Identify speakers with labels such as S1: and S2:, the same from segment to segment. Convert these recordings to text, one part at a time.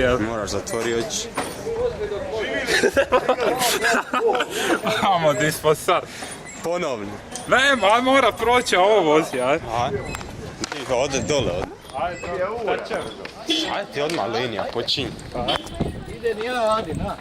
S1: Moraš zatvori oči.
S2: Amo, di smo sad.
S1: Ponovno.
S2: Nema, mora proći, a ovo vozi, aj.
S1: Ode dole, ode.
S2: Ajde,
S1: Ajde ti odmah linija, počinj.
S3: Ide nijedan radi, na.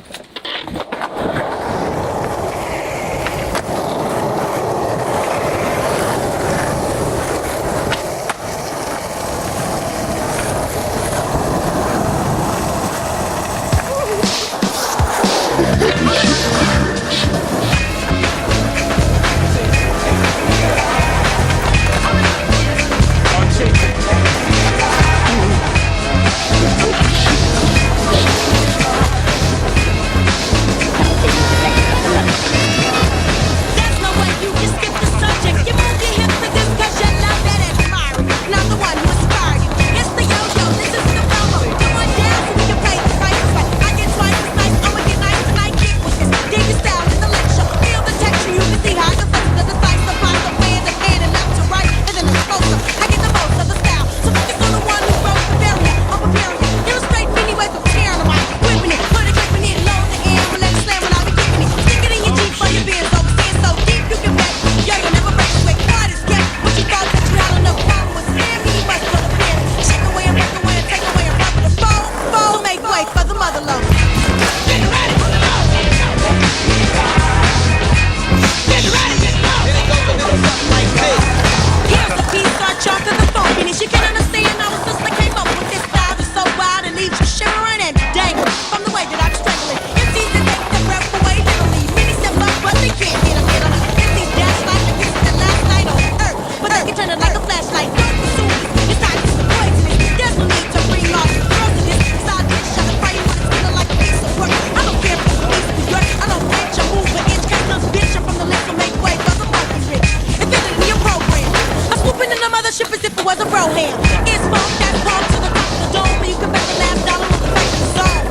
S3: Was a bro hand. It's funk that's pump to the top of the dome, where you can bet the last dollar on the face of the zone.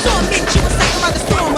S3: So I meet you a second by the storm,